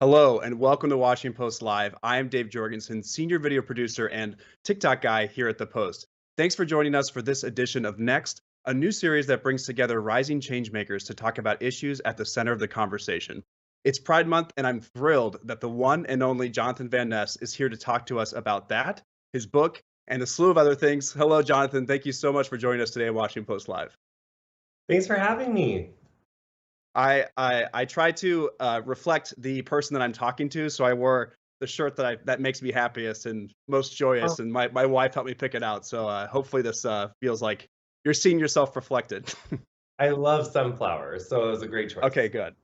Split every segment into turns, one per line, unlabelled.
Hello and welcome to Washington Post Live. I am Dave Jorgenson, senior video producer and TikTok guy here at the Post. Thanks for joining us for this edition of Next, a new series that brings together rising changemakers to talk about issues at the center of the conversation. It's Pride Month, and I'm thrilled that the one and only Jonathan Van Ness is here to talk to us about that, his book, and a slew of other things. Hello, Jonathan. Thank you so much for joining us today at Washington Post Live.
Thanks for having me.
I try to reflect the person that I'm talking to, so I wore the shirt that makes me happiest and most joyous,
Oh,
and my wife helped me pick it out. So hopefully this feels like you're seeing yourself reflected.
I love sunflowers, so it was a great choice.
Okay, good.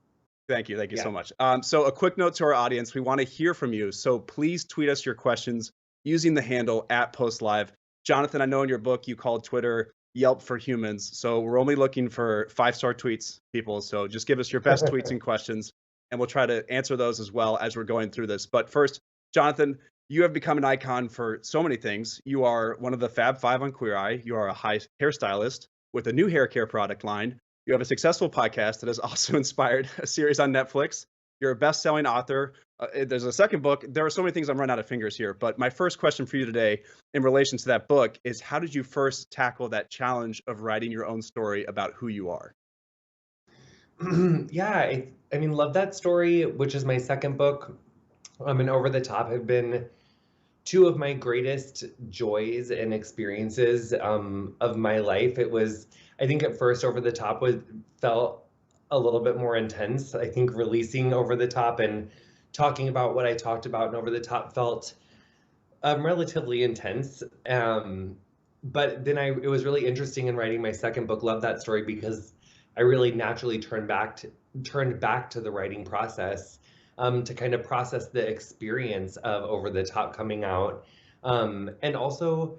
Thank you
Yeah.
so much. So a quick note to our audience: we want to hear from you, so please tweet us your questions using the handle @PostLive. Jonathan, I know in your book you called Twitter Yelp for humans, so we're only looking for 5-star tweets, people. So just give us your best tweets and questions, and we'll try to answer those as well as we're going through this. But first, Jonathan, you have become an icon for so many things. You are one of the Fab Five on Queer Eye. You are a high hairstylist with a new hair care product line. You have a successful podcast that has also inspired a series on Netflix. You're a best-selling author. There's a second book. There are so many things I'm running out of fingers here. But my first question for you today in relation to that book is, how did you first tackle that challenge of writing your own story about who you are?
Yeah, I mean, love that story, which is my second book. And Over the Top have been two of my greatest joys and experiences of my life. I think at first Over the Top felt a little bit more intense. I think releasing Over the Top and talking about what I talked about in Over the Top felt relatively intense. But then it was really interesting in writing my second book, Love That Story, because I really naturally turned back to the writing process to kind of process the experience of Over the Top coming out, and also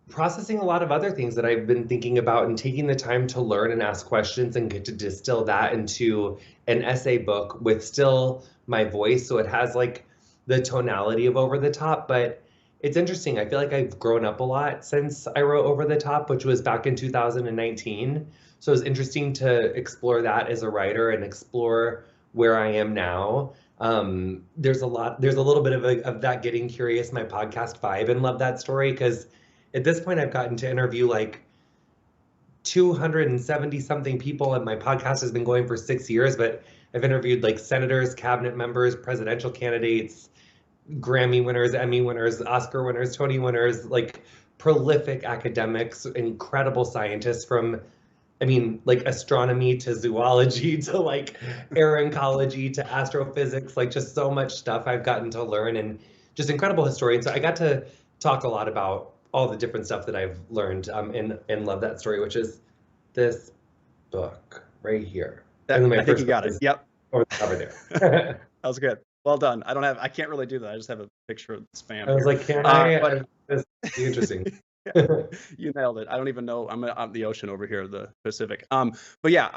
processing a lot of other things that I've been thinking about and taking the time to learn and ask questions and get to distill that into an essay book with still my voice. So it has like the tonality of Over the Top, but it's interesting. I feel like I've grown up a lot since I wrote Over the Top, which was back in 2019. So it's interesting to explore that as a writer and explore where I am now. There's a little bit of that getting curious, my podcast vibe, and Love That Story, because at this point I've gotten to interview like 270 something people, and my podcast has been going for 6 years, but I've interviewed like senators, cabinet members, presidential candidates, Grammy winners, Emmy winners, Oscar winners, Tony winners, like prolific academics, incredible scientists from, I mean, like astronomy to zoology to like air ecology to astrophysics, like just so much stuff I've gotten to learn, and just incredible historians. So I got to talk a lot about all the different stuff that I've learned and Love That Story, which is this book right here. And then my
I think you
first book
got it.
is
Yep.
over there.
That was good. Well done. I can't really do that. I just have a picture of spam
I was
here.
like, can I?
But
This is interesting.
you nailed it. I don't even know. I'm on the ocean over here, the Pacific. But yeah,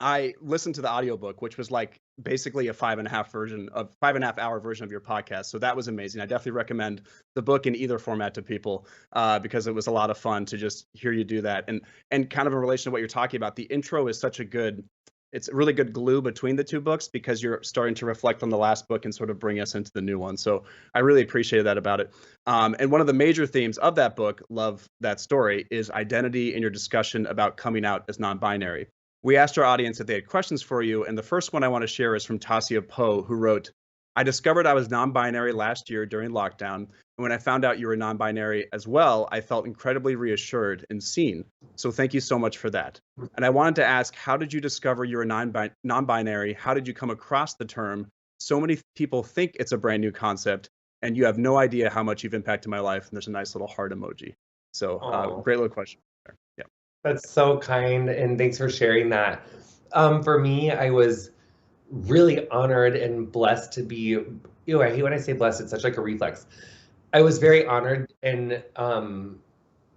I listened to the audiobook, which was like basically a 5.5 hour version of your podcast. So that was amazing. I definitely recommend the book in either format to people because it was a lot of fun to just hear you do that. And kind of in relation to what you're talking about, the intro is it's a really good glue between the two books because you're starting to reflect on the last book and sort of bring us into the new one. So I really appreciated that about it. And one of the major themes of that book, Love That Story, is identity in your discussion about coming out as non-binary. We asked our audience if they had questions for you, and the first one I want to share is from Tasia Poe, who wrote, I discovered I was non-binary last year during lockdown, and when I found out you were non-binary as well, I felt incredibly reassured and seen. So thank you so much for that. And I wanted to ask, how did you discover you were non-binary? How did you come across the term? So many people think it's a brand new concept, and you have no idea how much you've impacted my life. And there's a nice little heart emoji. So great little question there. Yeah.
That's so kind, and thanks for sharing that. For me, I was really honored and blessed to be, I hate when I say blessed, it's such like a reflex. I was very honored and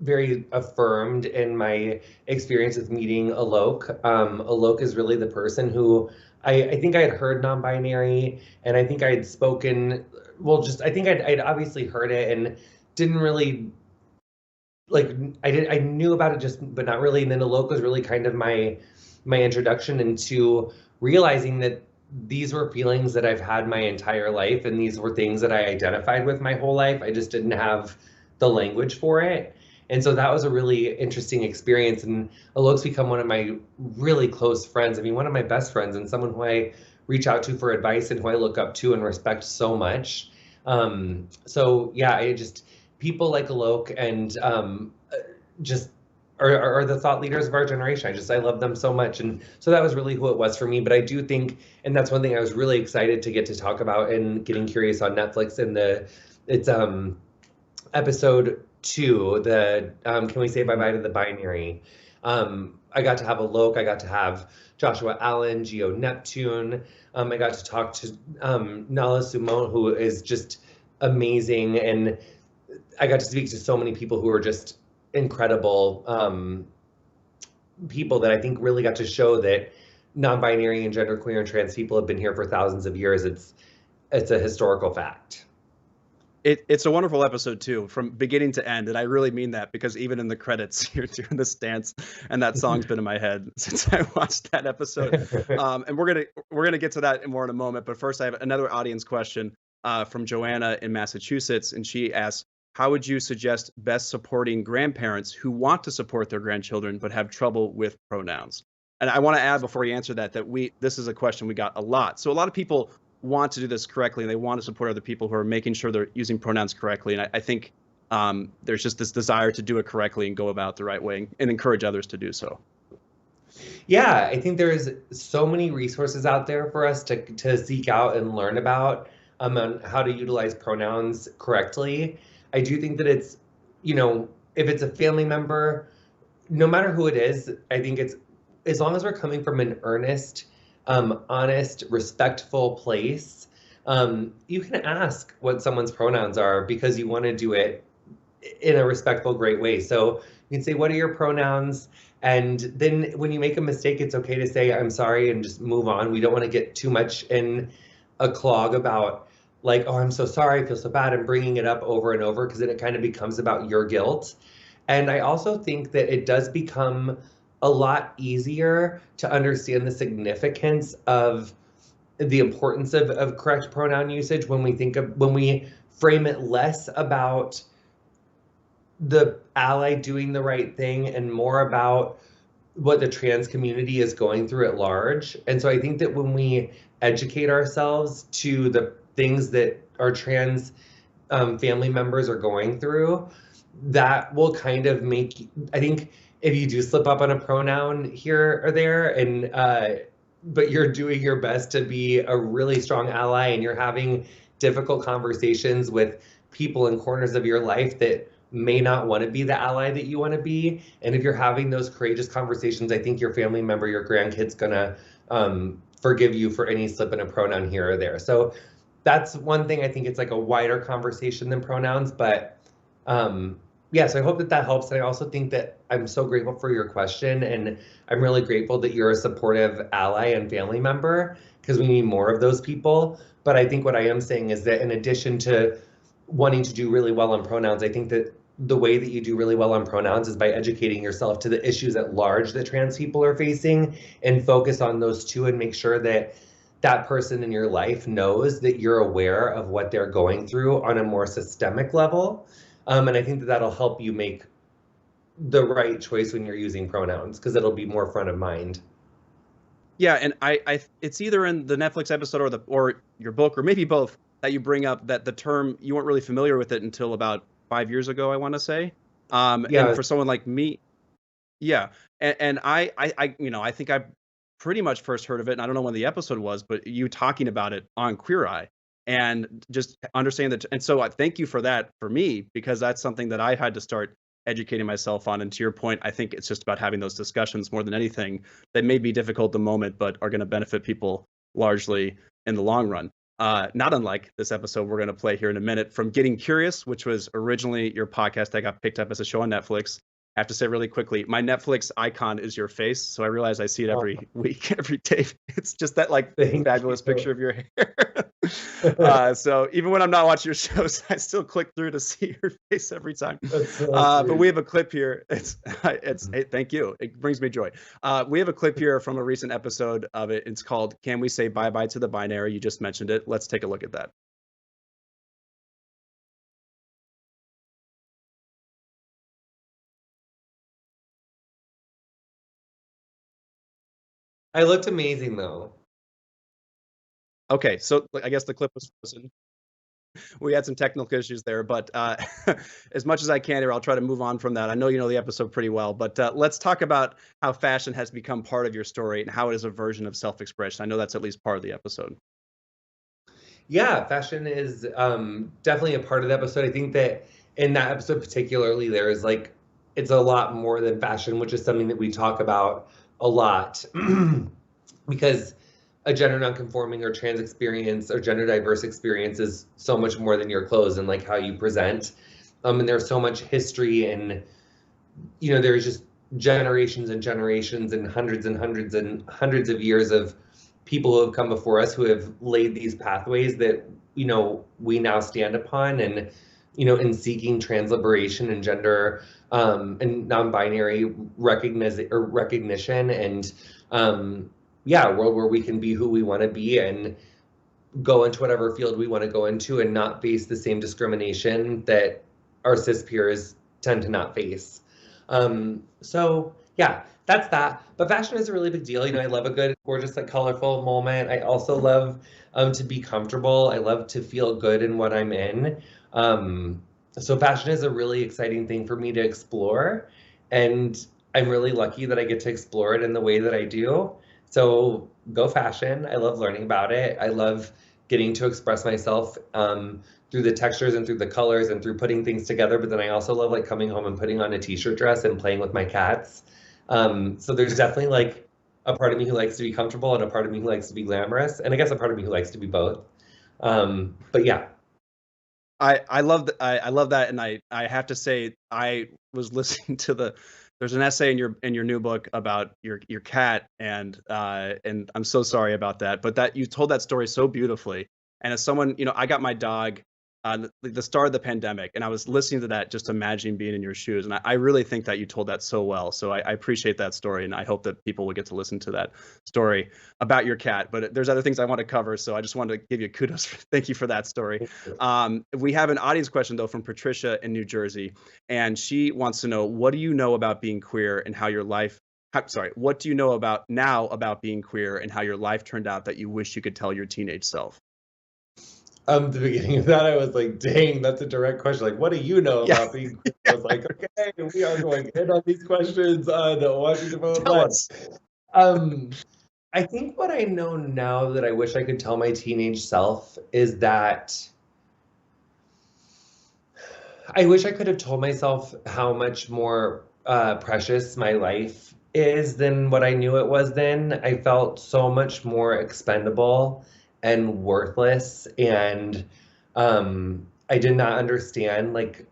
very affirmed in my experience with meeting Alok. Alok is really the person who I think I had heard non-binary, and I think I had spoken, I think I'd obviously heard it and didn't really like, I knew about it just, but not really. And then Alok was really kind of my introduction into realizing that these were feelings that I've had my entire life, and these were things that I identified with my whole life. I just didn't have the language for it. And so that was a really interesting experience. And Alok's become one of my really close friends. I mean, one of my best friends, and someone who I reach out to for advice and who I look up to and respect so much. So yeah, people like Alok and just are the thought leaders of our generation. I love them so much. And so that was really who it was for me. But I do think, and that's one thing I was really excited to get to talk about and Getting Curious on Netflix, and it's episode 2, the Can We Say Bye-Bye to the Binary? I got to have Alok, I got to have Joshua Allen, Geo Neptune. I got to talk to Nala Sumon, who is just amazing. And I got to speak to so many people who are just incredible people that I think really got to show that non-binary and genderqueer and trans people have been here for thousands of years. It's a historical fact.
It's a wonderful episode too, from beginning to end, and I really mean that, because even in the credits, you're doing this dance, and that song's been in my head since I watched that episode. And we're gonna get to that more in a moment. But first, I have another audience question from Joanna in Massachusetts, and she asks, "How would you suggest best supporting grandparents who want to support their grandchildren but have trouble with pronouns?" And I want to add before you answer that this is a question we got a lot. So a lot of people want to do this correctly, and they want to support other people who are making sure they're using pronouns correctly. And I think there's just this desire to do it correctly and go about the right way and encourage others to do so.
Yeah, I think there's so many resources out there for us to seek out and learn about on how to utilize pronouns correctly. I do think that it's, if it's a family member, no matter who it is, I think it's, as long as we're coming from an earnest, honest, respectful place, you can ask what someone's pronouns are because you want to do it in a respectful, great way. So you can say, "What are your pronouns?" And then when you make a mistake, it's okay to say, "I'm sorry," and just move on. We don't want to get too much in a clog about like, "Oh, I'm so sorry, I feel so bad," and bringing it up over and over, because then it kind of becomes about your guilt. And I also think that it does become a lot easier to understand the significance of the importance of correct pronoun usage when we frame it less about the ally doing the right thing and more about what the trans community is going through at large. And so I think that when we educate ourselves to the things that our trans family members are going through, that will kind of make, I think, if you do slip up on a pronoun here or there, and but you're doing your best to be a really strong ally, and you're having difficult conversations with people in corners of your life that may not want to be the ally that you want to be. And if you're having those courageous conversations, I think your family member, your grandkid's gonna forgive you for any slip in a pronoun here or there. So that's one thing. I think it's like a wider conversation than pronouns, but yeah, so I hope that helps. And I also think that I'm so grateful for your question, and I'm really grateful that you're a supportive ally and family member, because we need more of those people. But I think what I am saying is that in addition to wanting to do really well on pronouns, I think that the way that you do really well on pronouns is by educating yourself to the issues at large that trans people are facing, and focus on those two, and make sure that that person in your life knows that you're aware of what they're going through on a more systemic level. And I think that that'll help you make the right choice when you're using pronouns, because it'll be more front of mind.
Yeah, and I it's either in the Netflix episode or your book, or maybe both, that you bring up that the term, you weren't really familiar with it until about 5 years ago, I want to say.
Yeah.
And for someone like me, yeah, and I think I pretty much first heard of it, and I don't know when the episode was, but you talking about it on Queer Eye, and just understanding that. And so I thank you for that for me, because that's something that I had to start educating myself on. And to your point, I think it's just about having those discussions more than anything that may be difficult at the moment, but are going to benefit people largely in the long run. Not unlike this episode we're going to play here in a minute from Getting Curious, which was originally your podcast that got picked up as a show on Netflix. I have to say really quickly, my Netflix icon is your face, so I realize I see it every week, every day. It's just that like fabulous picture of your hair. So even when I'm not watching your shows, I still click through to see your face every time.
That's so
But we
sweet.
have a clip here. It's hey, thank you. It brings me joy. We have a clip here from a recent episode of it. It's called "Can We Say Bye Bye to the Binary?" You just mentioned it. Let's take a look at that.
I looked amazing though.
Okay, so I guess the clip was frozen. We had some technical issues there, but as much as I can here, I'll try to move on from that. I know you know the episode pretty well, but let's talk about how fashion has become part of your story and how it is a version of self-expression. I know that's at least part of the episode.
Yeah, fashion is definitely a part of the episode. I think that in that episode particularly, there is like it's a lot more than fashion, which is something that we talk about a lot because a gender nonconforming or trans experience or gender diverse experience is so much more than your clothes and like how you present. And there's so much history and there's just generations and generations and hundreds of years of people who have come before us who have laid these pathways that we now stand upon. And in seeking trans liberation and gender and non-binary recognition and a world where we can be who we want to be and go into whatever field we want to go into and not face the same discrimination that our cis peers tend to not face. So yeah, that's that. But fashion is a really big deal. I love a good, gorgeous, like colorful moment. I also love to be comfortable. I love to feel good in what I'm in. So fashion is a really exciting thing for me to explore. And I'm really lucky that I get to explore it in the way that I do. So go fashion. I love learning about it. I love getting to express myself through the textures and through the colors and through putting things together. But then I also love like coming home and putting on a t-shirt dress and playing with my cats. So there's definitely like a part of me who likes to be comfortable and a part of me who likes to be glamorous. And I guess a part of me who likes to be both. But yeah.
I love I love that, and I have to say I was listening to there's an essay in your new book about your cat, and I'm so sorry about that, but that you told that story so beautifully. And as someone, I got my dog the start of the pandemic, and I was listening to that, just imagining being in your shoes, and I really think that you told that so well. So I appreciate that story, and I hope that people will get to listen to that story about your cat. But there's other things I want to cover, so I just wanted to give you kudos. Thank you for that story. We have an audience question though from Patricia in New Jersey, and she wants to know, what do you know about being queer and how your life what do you know about now about being queer and how your life turned out that you wish you could tell your teenage self?
The beginning of that, I was like, dang, that's a direct question. Like, what do you know
Yeah.
about being queer? I was like, okay, we are going in on these questions on Washington Post.
Tell us.
I think what I know now that I wish I could tell my teenage self is that I wish I could have told myself how much more precious my life is than what I knew it was then. I felt so much more expendable and worthless, and I did not understand like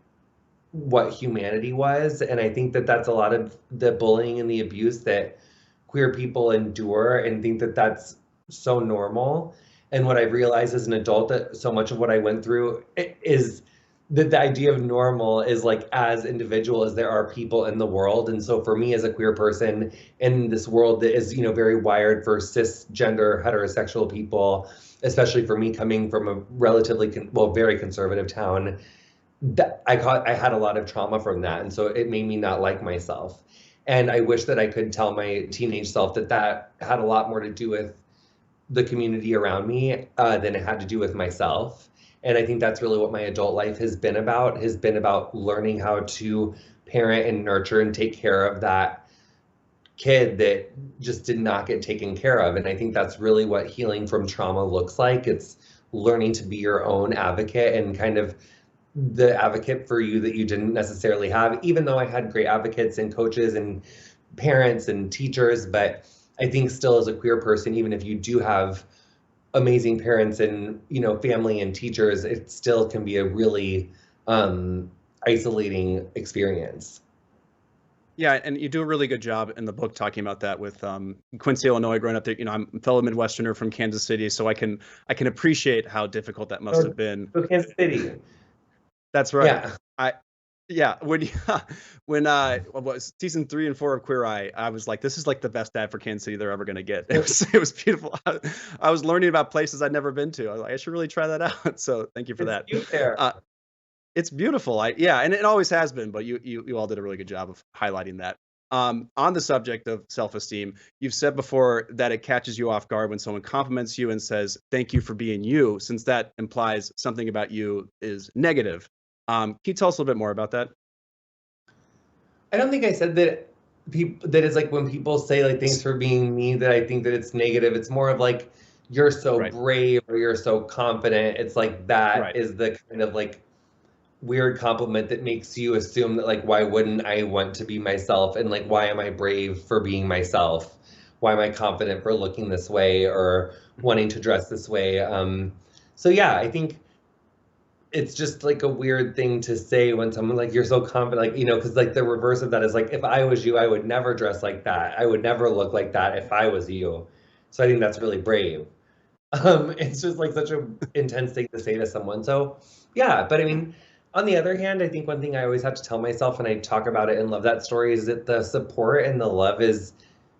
what humanity was. And I think that that's a lot of the bullying and the abuse that queer people endure, and think that that's so normal. And what I've realized as an adult, that so much of what I went through is that the idea of normal is like as individual as there are people in the world. And so for me as a queer person in this world that is, very wired for cisgender heterosexual people, especially for me coming from a relatively, very conservative town, that I had a lot of trauma from that. And so it made me not like myself. And I wish that I could tell my teenage self that that had a lot more to do with the community around me than it had to do with myself. And I think that's really what my adult life has been about learning how to parent and nurture and take care of that kid that just did not get taken care of. And I think that's really what healing from trauma looks like. It's learning to be your own advocate and kind of the advocate for you that you didn't necessarily have, even though I had great advocates and coaches and parents and teachers. But I think still as a queer person, even if you do have amazing parents and family and teachers, it still can be a really isolating experience.
Yeah, and you do a really good job in the book talking about that with Quincy, Illinois, growing up there. I'm a fellow Midwesterner from Kansas City, so I can appreciate how difficult that must
Oh,
have been.
go Kansas City.
That's right.
Yeah.
I Yeah, when when what was season 3 and 4 of Queer Eye, I was like, this is like the best ad for Kansas City they're ever gonna get. It was beautiful. I was learning about places I'd never been to. I was like, I should really try that out. So thank you for
It's
that.
cute there.
It's beautiful. Yeah, and it always has been, but you all did a really good job of highlighting that. On the subject of self-esteem, you've said before that it catches you off guard when someone compliments you and says, "Thank you for being you," since that implies something about you is negative. Can you tell us a little bit more about that?
I don't think I said that people that it's like when people say like thanks for being me that I think that it's negative. It's more of like you're so
Right.
brave or you're so confident. It's like that
Right.
is the kind of like weird compliment that makes you assume that like why wouldn't I want to be myself and like why am I brave for being myself? Why am I confident for looking this way or wanting to dress this way? So yeah, I think it's just like a weird thing to say when someone like you're so confident, like because like the reverse of that is like if I was you, I would never dress like that. I would never look like that if I was you. So I think that's really brave. It's just like such a intense thing to say to someone. So yeah, but I mean, on the other hand, I think one thing I always have to tell myself when I talk about it and love that story is that the support and the love is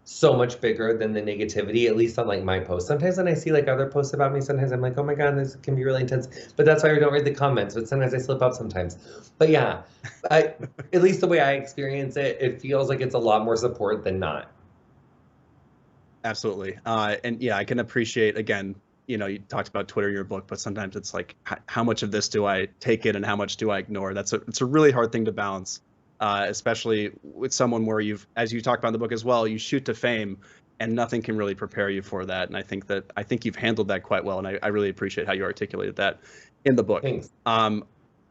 so much bigger than the negativity, at least on like my posts. Sometimes when I see like other posts about me, sometimes I'm like, oh my God, this can be really intense. But that's why I don't read the comments, but sometimes I slip up sometimes. But yeah, at least the way I experience it, it feels like it's a lot more support than not.
Absolutely. And yeah, I can appreciate again, you talked about Twitter in your book, but sometimes it's like how much of this do I take in and how much do I ignore? It's a really hard thing to balance, especially with someone where as you talk about in the book as well, you shoot to fame and nothing can really prepare you for that. And I think you've handled that quite well. And I really appreciate how you articulated that in the book.
Thanks.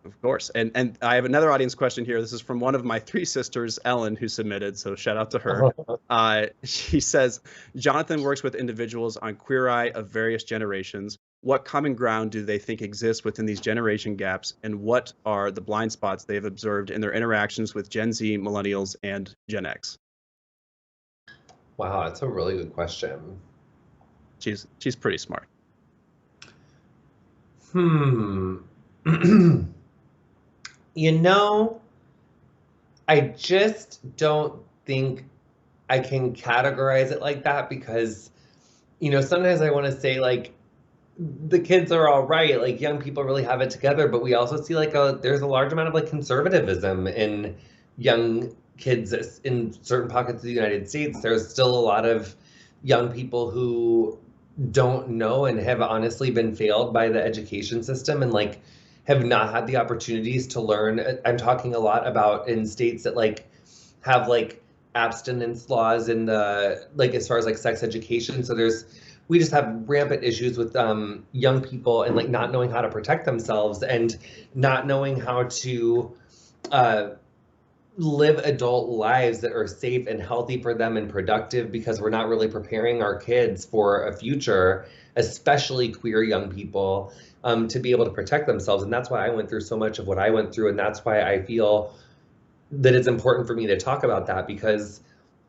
Of course. And I have another audience question here. This is from one of my 3 sisters, Ellen, who submitted. So shout out to her. She says, Jonathan works with individuals on Queer Eye of various generations. What common ground do they think exists within these generation gaps? And what are the blind spots they've observed in their interactions with Gen Z, millennials, and Gen X?
Wow, that's a really good question.
She's pretty smart.
You know, I just don't think I can categorize it like that because, sometimes I want to say like the kids are all right, like young people really have it together, but we also see like there's a large amount of like conservatism in young kids in certain pockets of the United States. There's still a lot of young people who don't know and have honestly been failed by the education system and like have not had the opportunities to learn. I'm talking a lot about in states that like have like abstinence laws in the like as far as like sex education. So we just have rampant issues with young people and like not knowing how to protect themselves and not knowing how to live adult lives that are safe and healthy for them and productive because we're not really preparing our kids for a future, especially queer young people, to be able to protect themselves. And that's why I went through so much of what I went through. And that's why I feel that it's important for me to talk about that because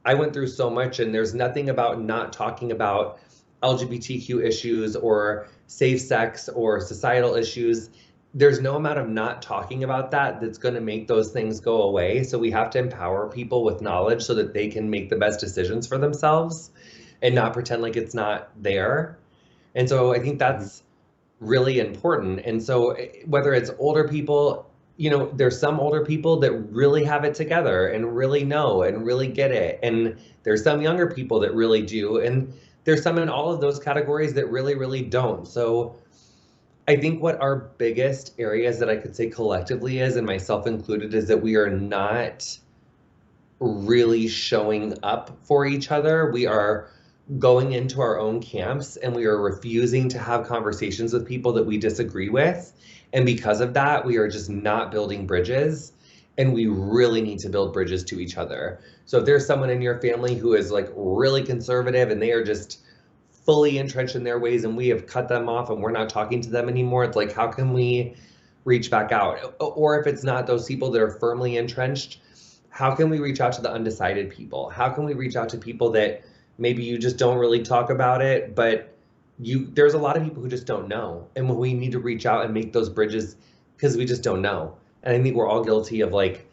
I went through so much and there's nothing about not talking about LGBTQ issues or safe sex or societal issues. There's no amount of not talking about that that's going to make those things go away. So we have to empower people with knowledge so that they can make the best decisions for themselves and not pretend like it's not there. And so I think that's really important. And so whether it's older people, there's some older people that really have it together and really know and really get it. And there's some younger people that really do. And there's some in all of those categories that really, really don't. So I think what our biggest areas that I could say collectively is, and myself included, is that we are not really showing up for each other. We are going into our own camps and we are refusing to have conversations with people that we disagree with. And because of that, we are just not building bridges. And we really need to build bridges to each other. So if there's someone in your family who is like really conservative and they are just fully entrenched in their ways and we have cut them off and we're not talking to them anymore, it's like, how can we reach back out? Or if it's not those people that are firmly entrenched, how can we reach out to the undecided people? How can we reach out to people that maybe you just don't really talk about it, but there's a lot of people who just don't know. And we need to reach out and make those bridges because we just don't know. And I think we're all guilty of like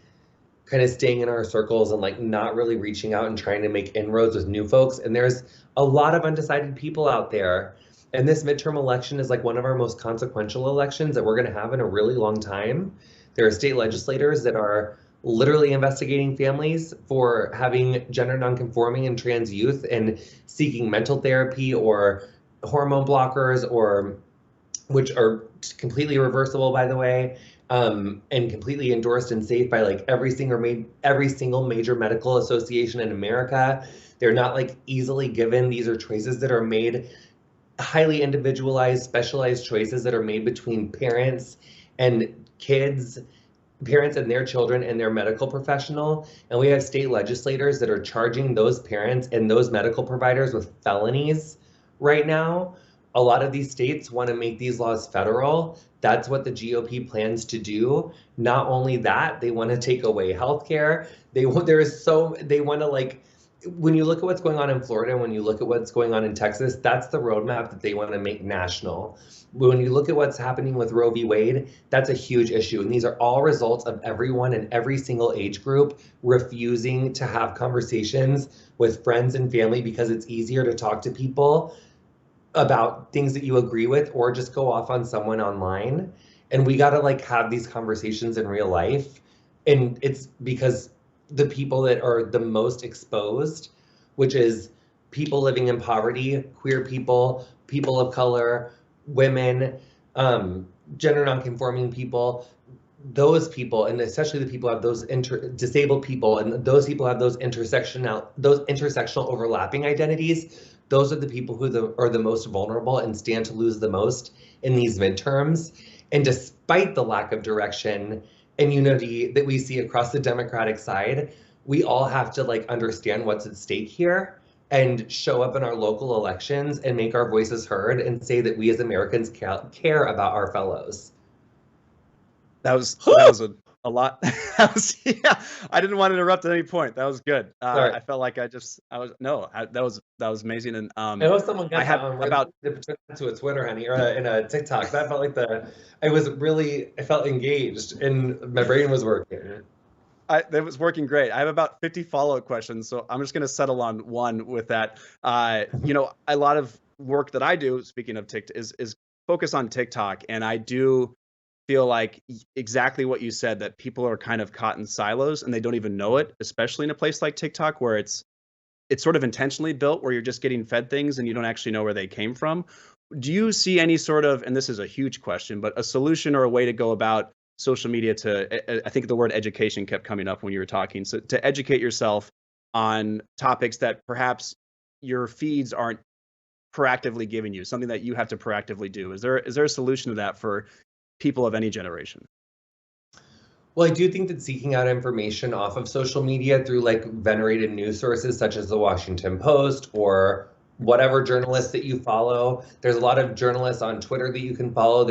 kind of staying in our circles and like not really reaching out and trying to make inroads with new folks. And there's a lot of undecided people out there. And this midterm election is like one of our most consequential elections that we're going to have in a really long time. There are state legislators that are literally investigating families for having gender nonconforming and trans youth and seeking mental therapy or hormone blockers, or which are completely reversible, by the way, and completely endorsed and safe by like every single major medical association in America. They're not like easily given. These are choices that are made, highly individualized, specialized choices that are made between parents and kids, parents and their children and their medical professional. And we have state legislators that are charging those parents and those medical providers with felonies right now. A lot of these states want to make these laws federal. That's what the GOP plans to do. Not only that, they want to take away healthcare. They want to like, when you look at what's going on in Florida, when you look at what's going on in Texas, that's the roadmap that they want to make national. When you look at what's happening with Roe v. Wade, that's a huge issue. And these are all results of everyone in every single age group refusing to have conversations with friends and family because it's easier to talk to people about things that you agree with or just go off on someone online. And we got to like have these conversations in real life. And it's because the people that are the most exposed, which is people living in poverty, queer people, people of color, women, gender nonconforming people, those people, and especially the people who have those disabled people, and those people have those intersectional overlapping identities. Those are the people who are the most vulnerable and stand to lose the most in these midterms. And despite the lack of direction and unity that we see across the Democratic side, we all have to like understand what's at stake here and show up in our local elections and make our voices heard and say that we as Americans care about our fellows.
That was a lot. Yeah, I didn't want to interrupt at any point. That was good. I felt like that was amazing. And
I know someone got about to a Twitter, honey, or in a TikTok. That felt like I felt engaged and my brain was working.
That was working great. I have about 50 follow-up questions, so I'm just going to settle on one with that. You know, a lot of work that I do, speaking of TikTok, is focus on TikTok, and I do feel like exactly what you said, that people are kind of caught in silos and they don't even know it, especially in a place like TikTok where it's sort of intentionally built where you're just getting fed things and you don't actually know where they came from. Do you see any sort of, and this is a huge question, but a solution or a way to go about social media I think the word education kept coming up when you were talking, so to educate yourself on topics that perhaps your feeds aren't proactively giving you, something that you have to proactively do? Is there a solution to that for people of any generation?
Well, I do think that seeking out information off of social media through like venerated news sources such as the Washington Post or whatever journalists that you follow. There's a lot of journalists on Twitter that you can follow.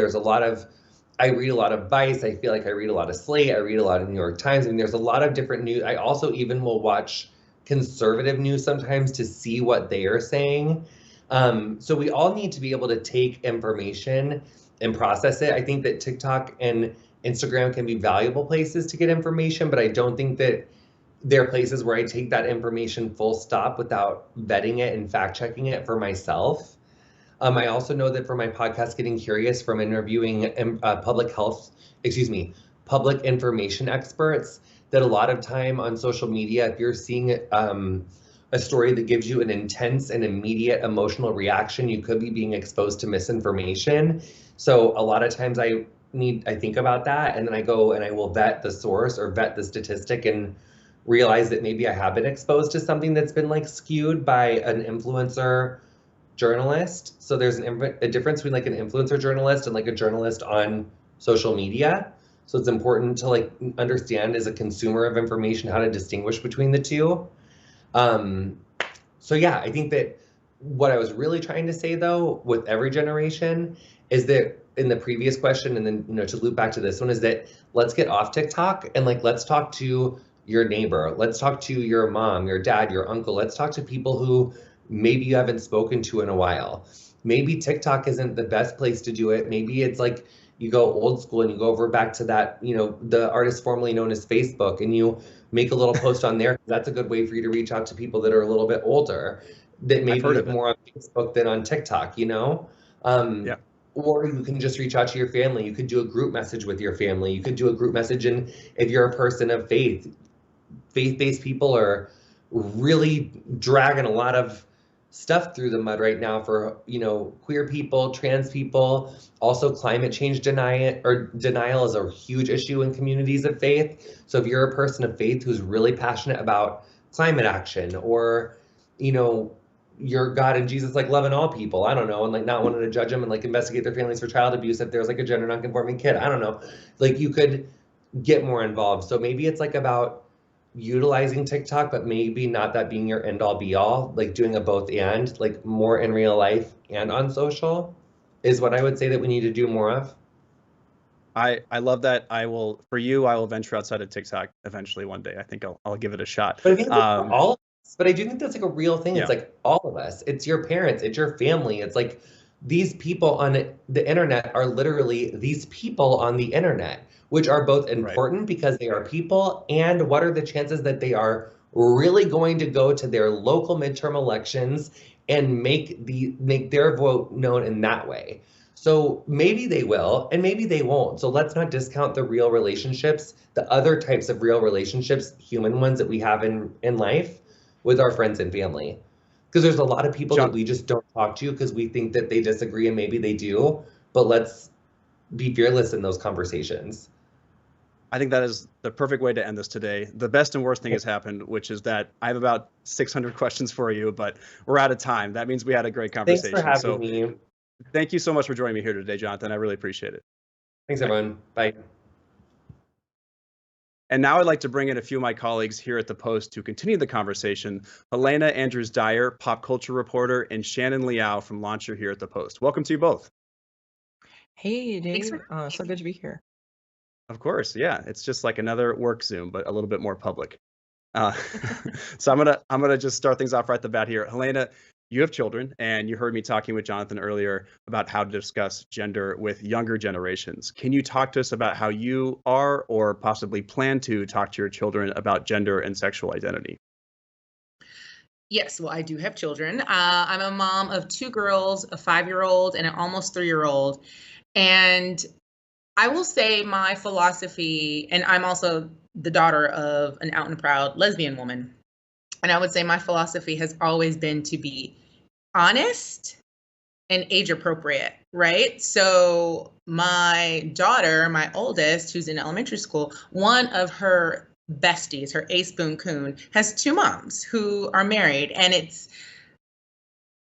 I read a lot of Vice. I feel like I read a lot of Slate. I read a lot of New York Times. I mean, there's a lot of different news. I also even will watch conservative news sometimes to see what they are saying. So we all need to be able to take information and process it. I think that TikTok and Instagram can be valuable places to get information, but I don't think that they're places where I take that information full stop without vetting it and fact checking it for myself. I also know that for my podcast, Getting Curious, from interviewing public information experts, that a lot of time on social media, if you're seeing a story that gives you an intense and immediate emotional reaction, you could be being exposed to misinformation. So a lot of times I think about that, and then I go and I will vet the source or vet the statistic and realize that maybe I have been exposed to something that's been like skewed by an influencer journalist. So there's a difference between like an influencer journalist and like a journalist on social media. So it's important to like understand as a consumer of information how to distinguish between the two. So yeah, I think that what I was really trying to say though with every generation is that in the previous question, and then to loop back to this one, is that let's get off TikTok and like let's talk to your neighbor. Let's talk to your mom, your dad, your uncle. Let's talk to people who maybe you haven't spoken to in a while. Maybe TikTok isn't the best place to do it. Maybe it's like you go old school and you go over back to that, the artist formerly known as Facebook, and you make a little post on there. That's a good way for you to reach out to people that are a little bit older, that
I've heard
maybe
of it.
more on Facebook than on TikTok,
Yeah.
Or you can just reach out to your family. You could do a group message with your family. You could do a group message, and if you're a person of faith-based people are really dragging a lot of stuff through the mud right now for, queer people, trans people. Also, climate change denial is a huge issue in communities of faith. So if you're a person of faith who's really passionate about climate action, or, your God and Jesus like loving all people, I don't know, and like not wanting to judge them and like investigate their families for child abuse if there's like a gender nonconforming kid, I don't know. Like you could get more involved. So maybe it's like about utilizing TikTok, but maybe not that being your end all be all, like doing a both and, like more in real life and on social is what I would say that we need to do more of.
I love that. I will venture outside of TikTok eventually one day. I think I'll give it a shot.
But I think like for all of us, but I do think that's like a real thing.
Yeah.
It's like all of us. It's your parents, it's your family. It's like these people on the internet are literally these people on the internet, which are both important because they are people, and what are the chances that they are really going to go to their local midterm elections and make their vote known in that way. So maybe they will, and maybe they won't. So let's not discount the real relationships, the other types of real relationships, human ones that we have in life with our friends and family. Because there's a lot of people that we just don't talk to because we think that they disagree, and maybe they do, but let's be fearless in those conversations.
I think that is the perfect way to end this today. The best and worst thing has happened, which is that I have about 600 questions for you, but we're out of time. That means we had a great conversation.
Thanks for having me.
Thank you so much for joining me here today, Jonathan. I really appreciate it.
Thanks, everyone. Bye.
And now I'd like to bring in a few of my colleagues here at the Post to continue the conversation. Helena Andrews-Dyer, pop culture reporter, and Shannon Liao from Launcher here at the Post. Welcome to you both.
Hey, Dave. So good to be here.
Of course, yeah. It's just like another work Zoom, but a little bit more public. So I'm gonna just start things off right at the bat here. Helena, you have children, and you heard me talking with Jonathan earlier about how to discuss gender with younger generations. Can you talk to us about how you are or possibly plan to talk to your children about gender and sexual identity?
Yes, well, I do have children. I'm a mom of 2 girls, a 5-year-old and an almost 3-year-old. And I will say my philosophy, and I'm also the daughter of an out and proud lesbian woman. And I would say my philosophy has always been to be honest and age appropriate, right? So my daughter, my oldest, who's in elementary school, one of her besties, her ace boon coon, has 2 moms who are married. And it's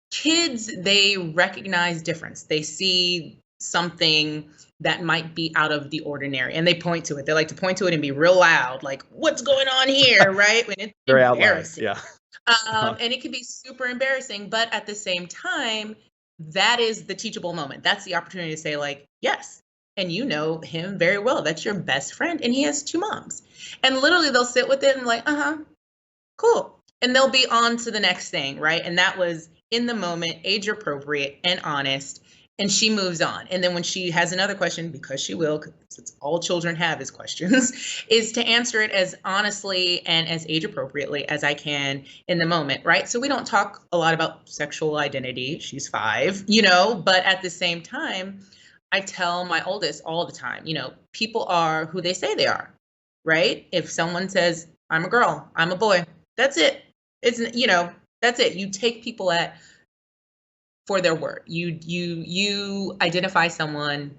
kids, they recognize difference. They see something that might be out of the ordinary, and they point to it. They like to point to it and be real loud, like, what's going on here, right? When it's
very
embarrassing.
Out loud, yeah.
And it can be super embarrassing, but at the same time, that is the teachable moment. That's the opportunity to say, like, yes, and you know him very well. That's your best friend, and he has 2 moms. And literally they'll sit with it and like, cool. And they'll be on to the next thing, right? And that was in the moment, age appropriate and honest. And she moves on. And then when she has another question, because she will, because it's all children have is questions, is to answer it as honestly and as age appropriately as I can in the moment, right? So we don't talk a lot about sexual identity. She's 5, but at the same time, I tell my oldest all the time, people are who they say they are, right? If someone says, I'm a girl, I'm a boy, that's it. It's, that's it. You take people for their word. You identify someone,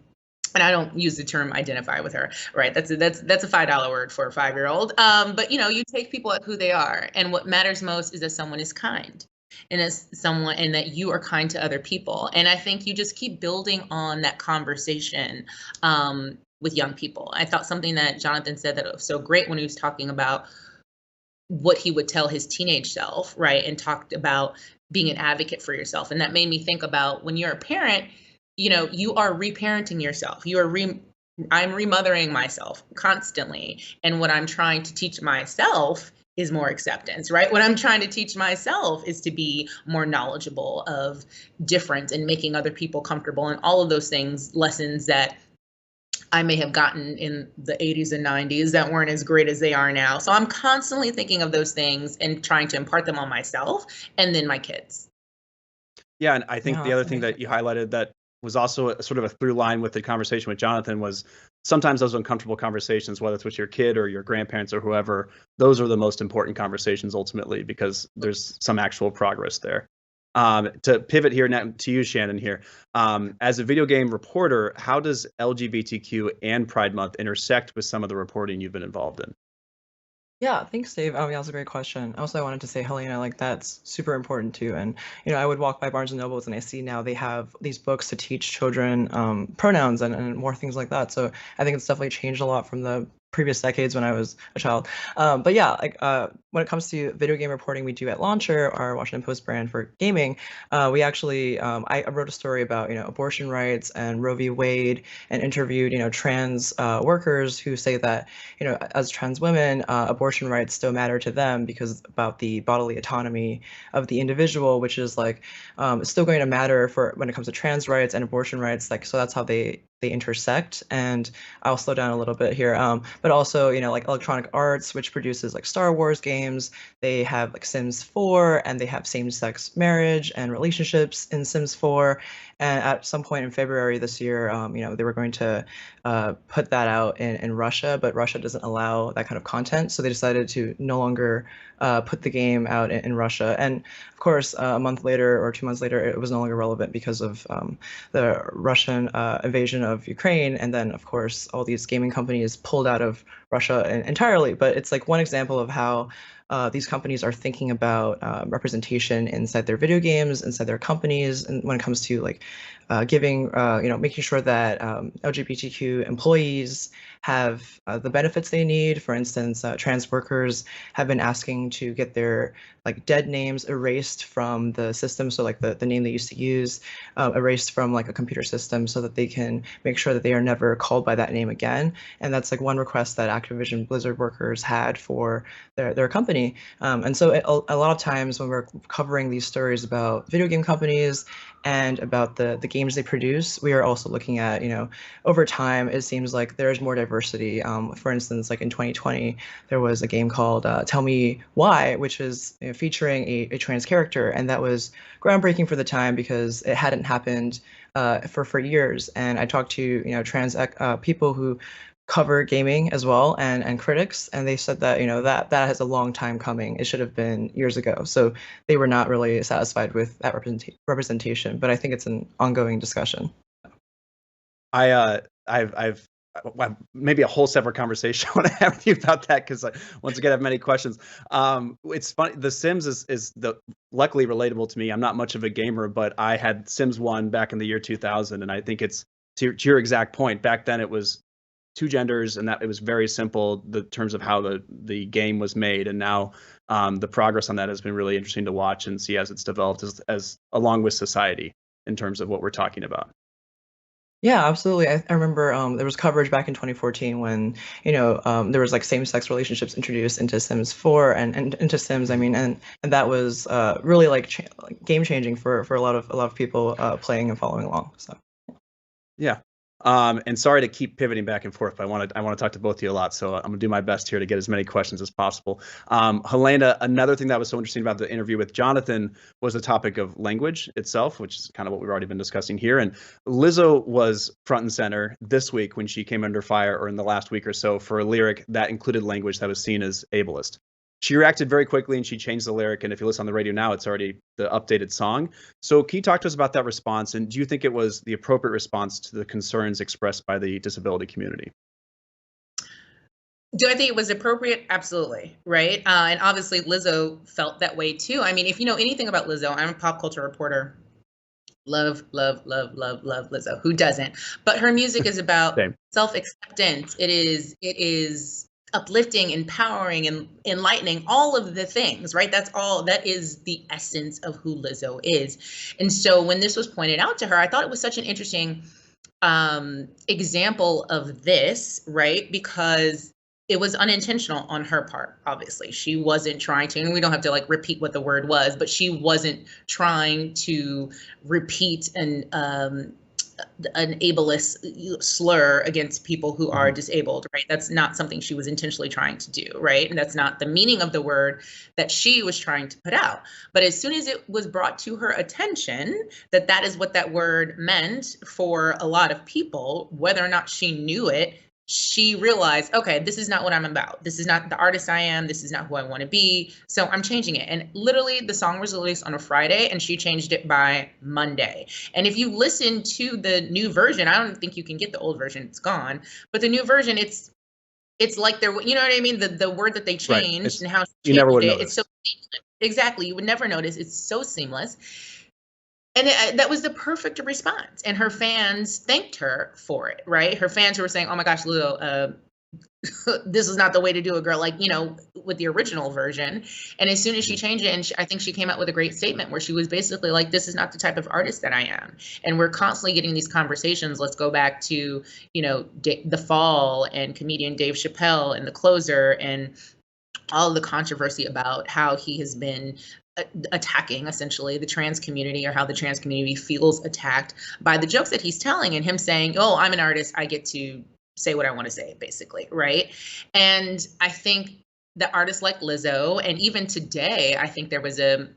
and I don't use the term identify with her, right? That's a $5 word for a 5-year-old. But you take people at who they are, and what matters most is that someone is kind, and and that you are kind to other people. And I think you just keep building on that conversation with young people. I thought something that Jonathan said that was so great when he was talking about what he would tell his teenage self, right? And talked about being an advocate for yourself. And that made me think about when you're a parent, you are reparenting yourself. You are I'm remothering myself constantly. And what I'm trying to teach myself is more acceptance, right? What I'm trying to teach myself is to be more knowledgeable of difference and making other people comfortable, and all of those things, lessons that I may have gotten in the 80s and 90s that weren't as great as they are now. So I'm constantly thinking of those things and trying to impart them on myself and then my kids.
Yeah, and I think
Yeah,
the other
that's
thing that
amazing.
you highlighted that was also a, sort of a through line with the conversation with Jonathan was sometimes those uncomfortable conversations, whether it's with your kid or your grandparents or whoever, those are the most important conversations ultimately because there's some actual progress there. To pivot here now to you, Shannon, here. As a video game reporter, how does LGBTQ and Pride Month intersect with some of the reporting you've been involved in?
Yeah, thanks, Dave. Yeah, that's a great question. Also, I wanted to say, Helena, like that's super important too. And I would walk by Barnes and Nobles and I see now they have these books to teach children pronouns and more things like that. So I think it's definitely changed a lot from the previous decades when I was a child. But yeah, like when it comes to video game reporting, we do at Launcher, our Washington Post brand for gaming. We actually, I wrote a story about abortion rights and Roe v. Wade, and interviewed trans workers who say that as trans women, abortion rights still matter to them because about the bodily autonomy of the individual, which is like it's still going to matter for when it comes to trans rights and abortion rights. Like so, that's how they intersect. And I'll slow down a little bit here. But also, like Electronic Arts, which produces like Star Wars games, they have like Sims 4, and they have same-sex marriage and relationships in Sims 4. And at some point in February this year, they were going to put that out in Russia, but Russia doesn't allow that kind of content. So they decided to no longer put the game out in Russia. And of course, a month later or 2 months later, it was no longer relevant because of the Russian invasion of Ukraine. And then, of course, all these gaming companies pulled out of Russia entirely. But it's like one example of how these companies are thinking about representation inside their video games, inside their companies, and when it comes to like giving, making sure that LGBTQ employees have the benefits they need. For instance, trans workers have been asking to get their like dead names erased from the system. So like the name they used to use erased from like a computer system so that they can make sure that they are never called by that name again. And that's like one request that Activision Blizzard workers had for their company. And so a lot of times when we're covering these stories about video game companies and about the games they produce, we are also looking at, over time, it seems like there's more diversity. For instance, like in 2020, there was a game called Tell Me Why, which is featuring a trans character. And that was groundbreaking for the time because it hadn't happened for years. And I talked to, trans people who cover gaming as well and critics, and they said that that has a long time coming. It should have been years ago. So they were not really satisfied with that representation, but I think it's an ongoing discussion.
I've maybe a whole separate conversation I want to have with you about that because once again I have many questions. It's funny. The Sims is luckily relatable to me. I'm not much of a gamer, but I had Sims 1 back in the year 2000, and I think it's to your exact point. Back then it was two genders, and that it was very simple the terms of how the game was made, and now the progress on that has been really interesting to watch and see as it's developed as along with society in terms of what we're talking about.
Yeah, absolutely. I remember there was coverage back in 2014 when there was like same-sex relationships introduced into Sims 4 and into Sims. I mean, and that was really like game changing for a lot of people playing and following along. So
Yeah. And sorry to keep pivoting back and forth, but I want to talk to both of you a lot. So I'm gonna do my best here to get as many questions as possible. Helena, another thing that was so interesting about the interview with Jonathan was the topic of language itself, which is kind of what we've already been discussing here. And Lizzo was front and center this week when she came under fire, or in the last week or so, for a lyric that included language that was seen as ableist. She reacted very quickly and she changed the lyric. And if you listen on the radio now, it's already the updated song. So can you talk to us about that response? And do you think it was the appropriate response to the concerns expressed by the disability community?
Do I think it was appropriate? Absolutely, right? And obviously Lizzo felt that way too. I mean, if you know anything about Lizzo, I'm a pop culture reporter. Love, love, love, love, love Lizzo. Who doesn't? But her music is about
Same.
self-acceptance. It is uplifting, empowering, and enlightening, all of the things, right? That is the essence of who Lizzo is. And so when this was pointed out to her, I thought it was such an interesting example of this, right? Because it was unintentional on her part, obviously. She wasn't trying to, and we don't have to like repeat what the word was, but she wasn't trying to repeat an ableist slur against people who are disabled, right? That's not something she was intentionally trying to do, right? And that's not the meaning of the word that she was trying to put out. But as soon as it was brought to her attention that that is what that word meant for a lot of people, whether or not she knew it, she realized, okay, this is not what I'm about. This is not the artist I am. This is not who I want to be. So I'm changing it. And literally the song was released on a Friday and she changed it by Monday. And if you listen to the new version, I don't think you can get the old version. It's gone. But the new version, it's like they're, you know what I mean? The word that they changed and how she changed it. It's so seamless. Exactly. You would never notice. It's so seamless. And that was the perfect response. And her fans thanked her for it, right? Her fans who were saying, oh my gosh, Lizzo, this is not the way to do a girl, like, you know, with the original version. And as soon as she changed it, and I think she came out with a great statement where she was basically like, this is not the type of artist that I am. And we're constantly getting these conversations. Let's go back to, you know, The Fall and comedian Dave Chappelle and The Closer and all of the controversy about how he has been attacking essentially the trans community, or how the trans community feels attacked by the jokes that he's telling, and him saying, oh, I'm an artist, I get to say what I want to say, basically, right? And I think the artists like Lizzo, and even today, I think there was an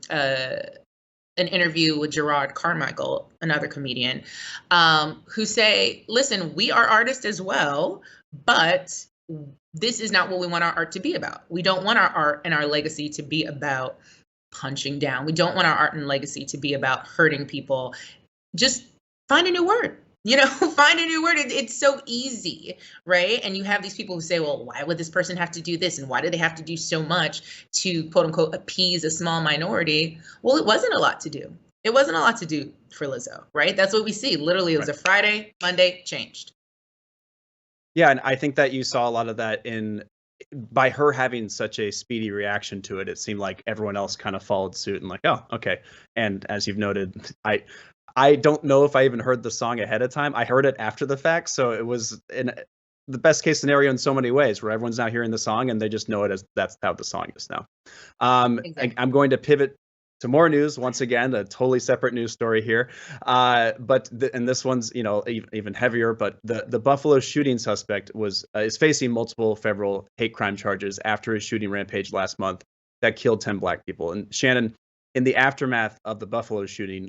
interview with Gerard Carmichael, another comedian, who say, listen, we are artists as well, but this is not what we want our art to be about. We don't want our art and our legacy to be about punching down. We don't want our art and legacy to be about hurting people. Just find a new word, you know, find a new word. It's so easy, right? And you have these people who say, well, why would this person have to do this? And why do they have to do so much to quote unquote appease a small minority? Well, it wasn't a lot to do. It wasn't a lot to do for Lizzo, right? That's what we see. Literally, it was a Friday, Monday, changed.
Yeah, and I think that you saw a lot of that by her having such a speedy reaction to it. It seemed like everyone else kind of followed suit and like, oh, okay. And as you've noted, I don't know if I even heard the song ahead of time. I heard it after the fact, so it was in the best case scenario in so many ways, where everyone's now hearing the song and they just know it as that's how the song is now. Exactly. I'm going to pivot to more news once again, a totally separate news story here, and this one's, you know, even heavier. But the Buffalo shooting suspect is facing multiple federal hate crime charges after his shooting rampage last month that killed 10 Black people. And Shannon, in the aftermath of the Buffalo shooting,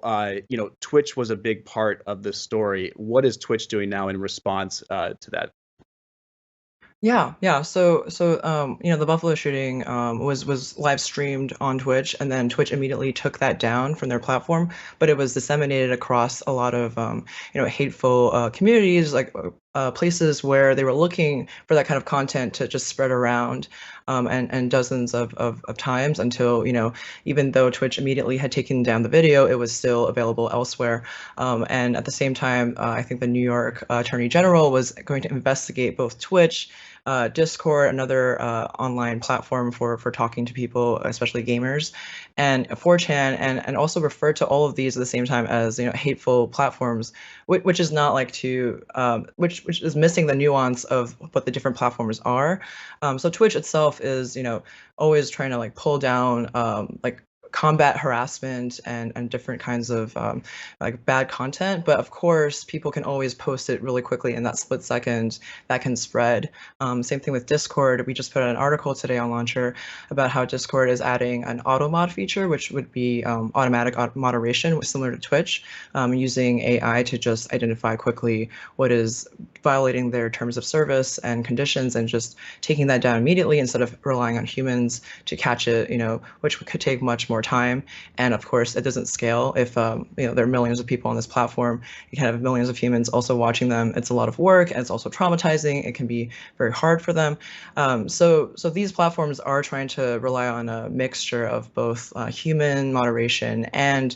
you know, Twitch was a big part of the story. What is Twitch doing now in response to that?
Yeah. So you know, the Buffalo shooting was live streamed on Twitch, and then Twitch immediately took that down from their platform. But it was disseminated across a lot of you know, hateful communities, like places where they were looking for that kind of content to just spread around, and dozens of times until, you know, even though Twitch immediately had taken down the video, it was still available elsewhere. And at the same time, I think the New York Attorney General was going to investigate both Twitch, Discord, another online platform for talking to people, especially gamers, and 4chan, and also refer to all of these at the same time as, you know, hateful platforms, which is not like which is missing the nuance of what the different platforms are. So Twitch itself is, you know, always trying to like pull down like combat harassment and different kinds of like bad content. But of course, people can always post it really quickly in that split second that can spread. Same thing with Discord. We just put out an article today on Launcher about how Discord is adding an auto mod feature, which would be automatic moderation, similar to Twitch, using AI to just identify quickly what is violating their terms of service and conditions, and just taking that down immediately instead of relying on humans to catch it, you know, which could take much more time. And of course, it doesn't scale. If you know, there are millions of people on this platform, you can have millions of humans also watching them. It's a lot of work, and it's also traumatizing. It can be very hard for them. So these platforms are trying to rely on a mixture of both human moderation and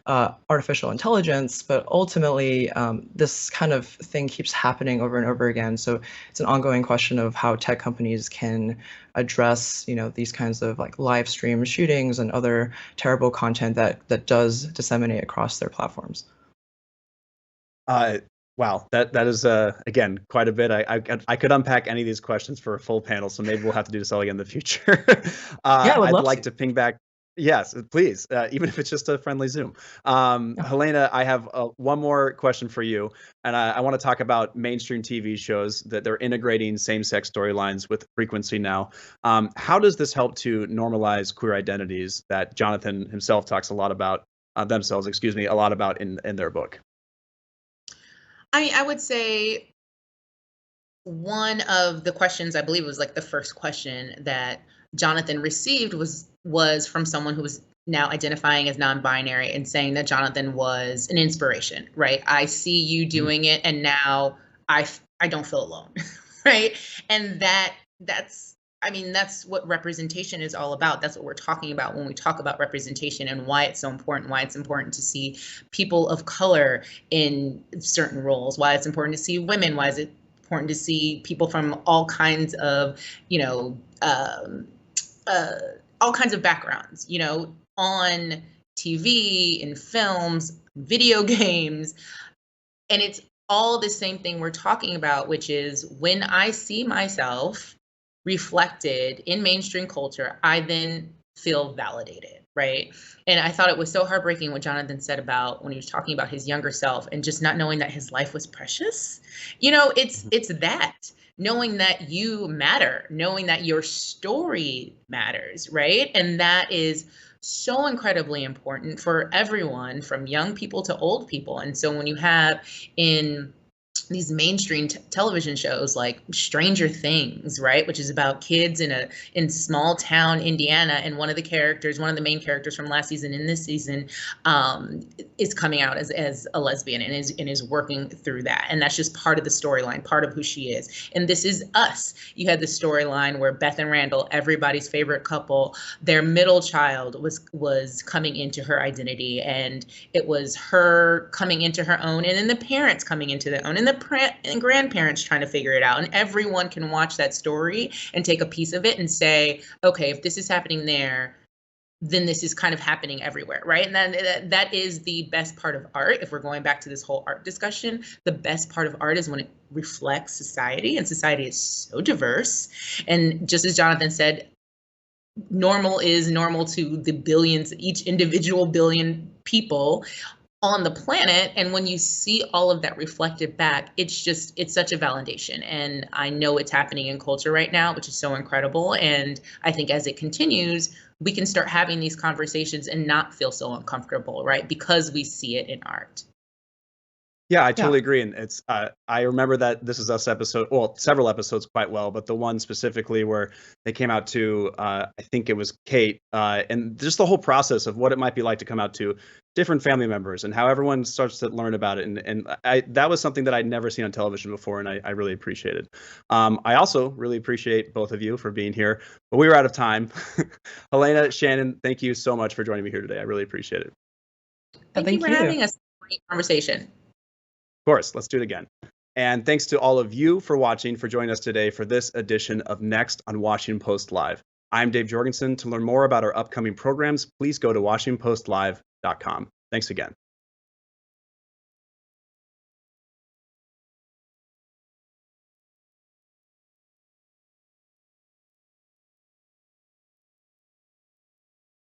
artificial intelligence, but ultimately this kind of thing keeps happening over and over again. So it's an ongoing question of how tech companies can address, you know, these kinds of like live stream shootings and other terrible content that does disseminate across their platforms.
Wow, Wow, that is again quite a bit. I could unpack any of these questions for a full panel, so maybe we'll have to do this all again in the future.
Yeah, I would
I'd
love
like
to.
to ping back. Yes, please, even if it's just a friendly Zoom.
Yeah.
Helena, I have one more question for you, and I want to talk about mainstream TV shows that they're integrating same-sex storylines with frequency now. How does this help to normalize queer identities that Jonathan himself talks a lot about, themselves, excuse me, a lot about in their book?
I mean, I would say one of the questions, I believe it was like the first question that Jonathan received was from someone who was now identifying as non-binary and saying that Jonathan was an inspiration, right? I see you doing it, and now I don't feel alone, right? And that's I mean, that's what representation is all about. That's what we're talking about when we talk about representation and why it's so important, why it's important to see people of color in certain roles, why it's important to see women, why is it important to see people from all kinds of, you know, all kinds of backgrounds, you know, on TV, in films, video games. And it's all the same thing we're talking about, which is when I see myself reflected in mainstream culture, I then feel validated, right? And I thought it was so heartbreaking what Jonathan said about when he was talking about his younger self and just not knowing that his life was precious. You know, it's that knowing that you matter, knowing that your story matters, right? And that is so incredibly important for everyone, from young people to old people. And so when you have in these mainstream television shows like Stranger Things, right, which is about kids in small town Indiana, and one of the main characters from last season and this season is coming out as a lesbian and is working through that, and that's just part of the storyline, part of who she is. And This Is Us, you had the storyline where Beth and Randall, everybody's favorite couple, their middle child was coming into her identity, and it was her coming into her own, and then the parents coming into their own, and the and grandparents trying to figure it out. And everyone can watch that story and take a piece of it and say, okay, if this is happening there, then this is kind of happening everywhere, right? And that is the best part of art. If we're going back to this whole art discussion, the best part of art is when it reflects society, and society is so diverse. And just as Jonathan said, normal is normal to the billions, each individual billion people on the planet. And when you see all of that reflected back, it's such a validation. And I know it's happening in culture right now, which is so incredible. And I think as it continues, we can start having these conversations and not feel so uncomfortable, right? Because we see it in art.
Yeah, I totally agree. And it's I remember that This Is Us episode, well, several episodes quite well, but the one specifically where they came out to, I think it was Kate, and just the whole process of what it might be like to come out to different family members and how everyone starts to learn about it. And that was something that I'd never seen on television before, and I really appreciated. I also really appreciate both of you for being here, but we were out of time. Helena, Shannon, thank you so much for joining me here today. I really appreciate it.
Thank you for having us. Great conversation.
Of course, let's do it again. And thanks to all of you for watching, for joining us today for this edition of Next on Washington Post Live. I'm Dave Jorgenson. To learn more about our upcoming programs, please go to WashingtonPostLive.com. Thanks again.